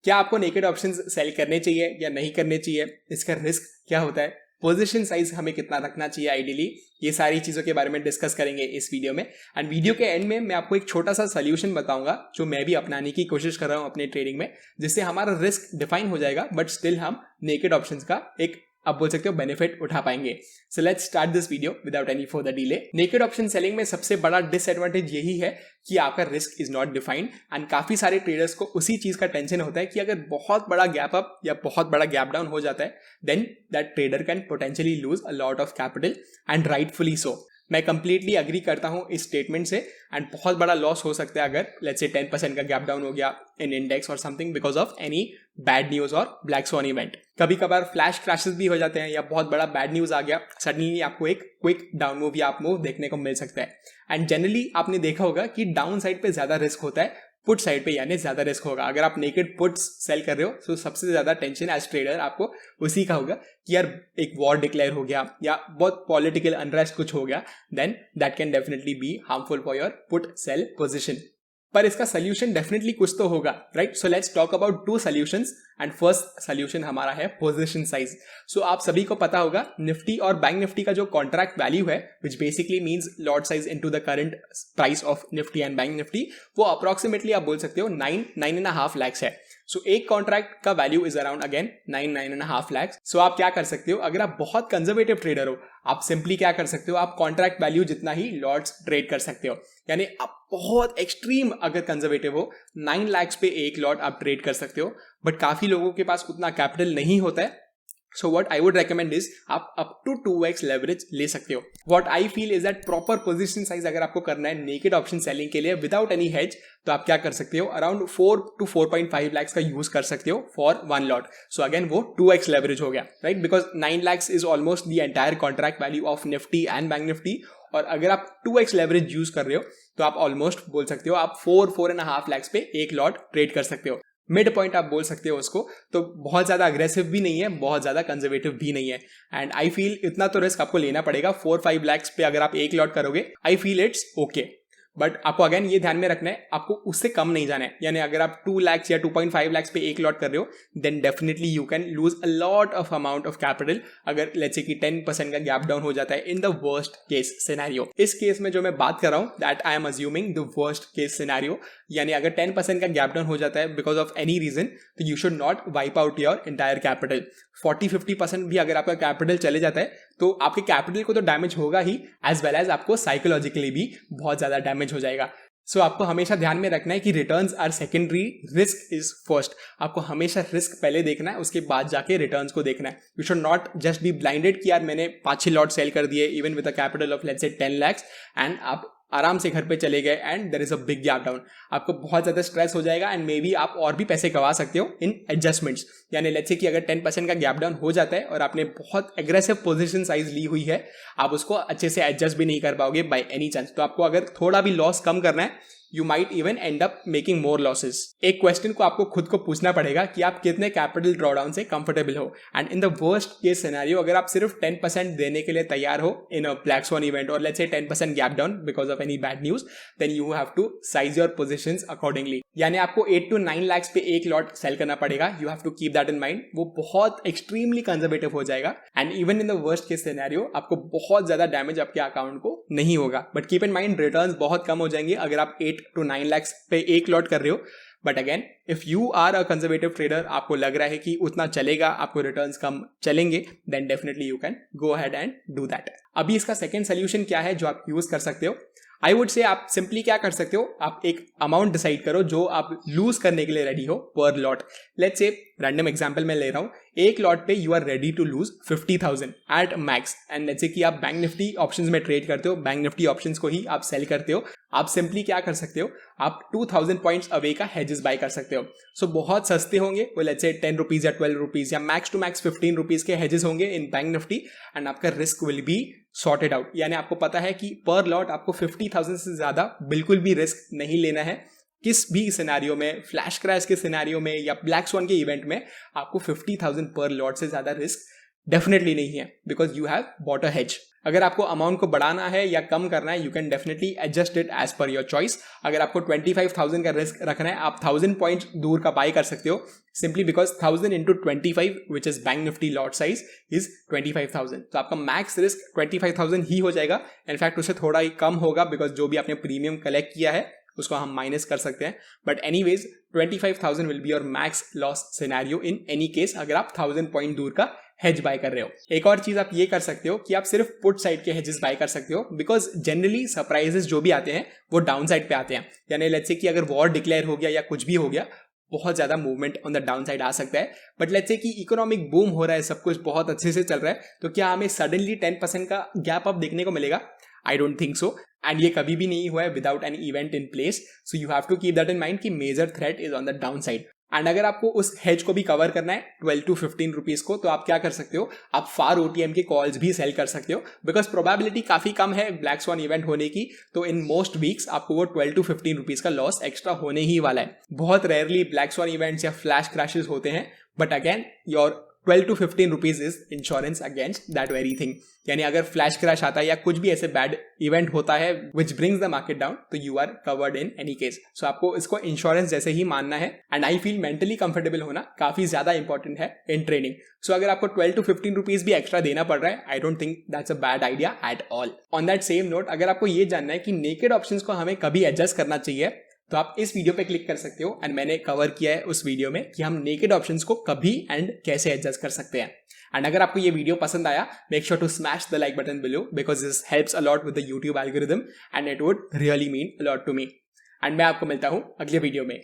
क्या आपको naked options cell करने चाहिए या नहीं करने चाहिए, इसका रिस्क क्या होता है, पोजीशन साइज हमें कितना रखना चाहिए आइडियली, ये सारी चीज़ों के बारे में डिस्कस करेंगे इस वीडियो में। एंड वीडियो के एंड में मैं आपको एक छोटा सा सोल्यूशन बताऊंगा जो मैं भी अपनाने की कोशिश कर रहा हूं अपने ट्रेडिंग में, जिससे हमारा रिस्क डिफाइन हो जाएगा बट स्टिल हम नेकेड ऑप्शंस का एक आप बोल सकते हो बेनिफिट उठा पाएंगे। So let's start this video without any further delay. Naked option selling में सबसे बड़ा डिसएडवांटेज यही है कि आपका risk is not defined and काफी सारे ट्रेडर्स को उसी चीज का टेंशन होता है कि अगर बहुत बड़ा गैप अप या बहुत बड़ा गैप डाउन हो जाता है then that trader can potentially lose a lot of capital and rightfully so. मैं कंप्लीटली अग्री करता हूं इस स्टेटमेंट से एंड बहुत बड़ा लॉस हो सकता है अगर लेट्स से 10% का गैप डाउन हो गया इन इंडेक्स और something because of any bad news और ब्लैक स्वॉन इवेंट। कभी कभार फ्लैश क्रैशेस भी हो जाते हैं या बहुत बड़ा बैड न्यूज आ गया, सडनली आपको एक क्विक डाउन मूव या अप मूव देखने को मिल सकता है। एंड जनरली आपने देखा होगा कि डाउन साइड पे ज्यादा रिस्क होता है पुट साइड पे, यानी ज्यादा रिस्क होगा। अगर आप नेकेड पुट्स सेल कर रहे हो तो सबसे ज्यादा टेंशन एज ट्रेडर आपको उसी का होगा कि यार एक वॉर डिक्लेयर हो गया या बहुत पॉलिटिकल अनरेस्ट कुछ हो गया, then that can definitely be harmful for your put sell position. पर इसका सोल्यूशन डेफिनेटली कुछ तो होगा, right? So let's talk about two solutions and first solution हमारा है पोजीशन साइज। सो आप सभी को पता होगा निफ्टी और बैंक निफ्टी का जो कॉन्ट्रैक्ट वैल्यू है which basically means lot size into the current price of Nifty and bank Nifty, वो अप्रोक्सीमेटली आप बोल सकते हो 9.5 लाख है। सो एक कॉन्ट्रैक्ट का value is around again 9.5 lakh. So आप क्या कर सकते हो, अगर आप बहुत कंजर्वेटिव ट्रेडर हो आप सिंपली क्या कर सकते हो, आप कॉन्ट्रैक्ट वैल्यू जितना ही लॉट्स ट्रेड कर सकते हो। यानी आप बहुत एक्सट्रीम अगर कंजर्वेटिव हो 9 लाख पे एक लॉट आप ट्रेड कर सकते हो, बट काफी लोगों के पास उतना कैपिटल नहीं होता है। So what I would recommend is आप up to 2x leverage ले सकते हो। What I feel is that proper position size अगर आपको करना है naked option selling के लिए without any hedge, तो आप क्या कर सकते हो, around 4 to 4.5 lakhs का यूज कर सकते हो for one lot। So again वो 2x leverage हो गया, right? Because 9 lakhs is almost the entire contract value of Nifty and Bank Nifty, और अगर आप 2x leverage यूज कर रहे हो तो आप ऑलमोस्ट बोल सकते हो आप 4.5 lakhs पे एक लॉट ट्रेड कर सकते हो। मिड पॉइंट आप बोल सकते हो उसको, तो बहुत ज्यादा अग्रेसिव भी नहीं है, बहुत ज्यादा कंजर्वेटिव भी नहीं है। एंड आई फील इतना तो रिस्क आपको लेना पड़ेगा। 4-5 लाख पे अगर आप एक लॉट करोगे I feel it's okay, but आपको अगेन ये ध्यान में रखना है आपको उससे कम नहीं जाना है। यानी अगर आप 2 लाख या 2.5 लाख पे एक लॉट कर रहे हो then definitely you can lose a lot of amount of capital अगर लेट्स से कि 10% का गैप डाउन हो जाता है in the worst case scenario. इस केस में जो मैं बात कर रहा हूं that I am assuming the worst case scenario, यानी अगर 10% का गैप डाउन हो जाता है बिकॉज ऑफ एनी रीजन तो you should not wipe out your entire capital. 40-50% भी अगर आपका कैपिटल चले जाता है तो आपके कैपिटल को तो डैमेज होगा ही, एज वेल एज आपको साइकोलॉजिकली भी बहुत ज्यादा डैमेज हो जाएगा। सो आपको हमेशा ध्यान में रखना है कि returns are secondary, risk is first. आपको हमेशा रिस्क पहले देखना है, उसके बाद जाके रिटर्न्स को देखना है। You should not just be blinded कि यार मैंने 5-6 लॉट सेल कर दिए even with a capital of let's say 10 lakhs and आप आराम से घर पे चले गए and there is a big gap down. आपको बहुत ज्यादा स्ट्रेस हो जाएगा एंड मे बी आप और भी पैसे गवा सकते हो इन एडजस्टमेंट्स। यानी लेट्स से कि अगर 10% का गैप डाउन हो जाता है और आपने बहुत एग्रेसिव पोजीशन साइज ली हुई है, आप उसको अच्छे से एडजस्ट भी नहीं कर पाओगे बाय एनी चांस। तो आपको अगर थोड़ा भी लॉस कम करना है you might even end up making more losses। एक क्वेश्चन को आपको खुद को पूछना पड़ेगा कि आप कितने कैपिटल ड्रॉडाउन से कंफर्टेबल हो, and in the worst case scenario अगर आप सिर्फ 10% देने के लिए तैयार हो in a black swan event और let's say 10% gap down because of any bad news, then you have to size your positions accordingly. यानी आपको 8 to 9 lakhs पे एक लॉट सेल करना पड़ेगा। You have to keep that in mind. वो बहुत extremely conservative हो जाएगा and even in the worst case scenario आपको बहुत ज्यादा डैमेज आपके अकाउंट को नहीं होगा, but keep in mind returns बहुत कम हो जाएंगे अगर आप 8 to 9 lakhs पे एक लॉट कर रहे हो। But again if you are a conservative trader, आपको लग रहा है कि उतना चलेगा, आपको रिटर्न्स कम चलेंगे, then definitely you can go ahead and do that. अभी इसका सेकंड सोल्यूशन क्या है जो आप यूज कर सकते हो, आई वुड से आप सिंपली क्या कर सकते हो, आप एक अमाउंट डिसाइड करो जो आप लूज करने के लिए रेडी हो पर lot. Let's say random example मैं ले रहा हूं, एक लॉट पे you are ready to lose 50,000 at max and let's say कि आप बैंक निफ्टी ऑप्शंस में ट्रेड करते हो, बैंक निफ्टी ऑप्शंस को ही आप सेल करते हो। आप सिंपली क्या कर सकते हो, आप 2000 पॉइंट्स अवे का हेजेस बाय कर सकते हो। सो बहुत सस्ते होंगे वो, लेट्स से 10 रुपीज या 12 रुपीज या मैक्स टू मैक्स 15 रुपीज के हेजेस होंगे इन बैंक निफ्टी एंड आपका risk will be sorted out. यानी आपको पता है कि पर लॉट आपको 50,000 से ज्यादा बिल्कुल भी रिस्क नहीं लेना है। किस भी सिनेरियो में, फ्लैश क्रैश के सिनेरियो में या ब्लैक स्वॉन के इवेंट में आपको 50,000 पर लॉट से ज्यादा रिस्क डेफिनेटली नहीं है because you have bought a hedge. अगर आपको अमाउंट को बढ़ाना है या कम करना है, you can definitely adjust it as per your choice. अगर आपको 25,000 का रिस्क रखना है, आप 1000 पॉइंट दूर का बाय कर सकते हो, simply because 1000 into 25 which is bank Nifty lot size is 25,000। तो आपका मैक्स रिस्क 25,000 ही हो जाएगा। इनफैक्ट उससे थोड़ा ही कम होगा बिकॉज जो भी आपने प्रीमियम कलेक्ट किया है उसको हम माइनस कर सकते हैं। But anyways 25,000 will be your max loss scenario in any case, अगर आप 1000 पॉइंट दूर का हेज बाय कर रहे हो। एक और चीज आप ये कर सकते हो कि आप सिर्फ पुट साइड के हेजेस बाय कर सकते हो, बिकॉज जनरली सरप्राइजेस जो भी आते हैं वो डाउन साइड पे आते हैं। यानी लेट्स से कि अगर वॉर डिक्लेयर हो गया या कुछ भी हो गया, बहुत ज्यादा movement on the down side आ सकता है। बट लेट्स से कि इकोनॉमिक बूम हो रहा है, सब कुछ बहुत अच्छे से चल रहा है, तो क्या हमें सडनली 10% का गैप अप देखने को मिलेगा? I don't think so, and ये कभी भी नहीं हुआ है without any event in place. So you have to keep that in mind कि major threat is on the down side. And अगर आपको उस हेज को भी कवर करना है 12 to 15 रुपीज को, तो आप क्या कर सकते हो, आप फार ओटीएम के कॉल्स भी सेल कर सकते हो, बिकॉज प्रोबेबिलिटी काफी कम है ब्लैक स्वॉन इवेंट होने की। तो इन मोस्ट वीक्स आपको वो 12 to 15 रुपीज का लॉस एक्स्ट्रा होने ही वाला है। बहुत रेयरली ब्लैक स्वॉन इवेंट्स या फ्लैश क्रैशेस होते हैं, but again your 12 to 15 rupees is insurance against that very thing. यानी अगर फ्लैश क्रैश आता है या कुछ भी ऐसे बैड इवेंट होता है which brings the market down, तो you are covered in any case. So आपको इसको इंश्योरेंस जैसे ही मानना है। And I feel mentally comfortable होना काफी ज्यादा इंपॉर्टेंट है इन ट्रेडिंग। सो अगर आपको 12 to 15 रुपीज भी एक्स्ट्रा देना पड़ रहा है, आई don't think that's a bad idea at all. On that same note, अगर आपको ये जानना है कि नेकेड ऑप्शंस को हमें कभी एडजस्ट करना चाहिए, तो आप इस वीडियो पे क्लिक कर सकते हो। एंड मैंने कवर किया है उस वीडियो में कि हम नेकेड ऑप्शंस को कभी एंड कैसे एडजस्ट कर सकते हैं। एंड अगर आपको ये वीडियो पसंद आया, make sure to smash the like button below, because this helps a lot with the YouTube algorithm and it would really mean a lot to me. And मैं आपको मिलता हूं अगले वीडियो में।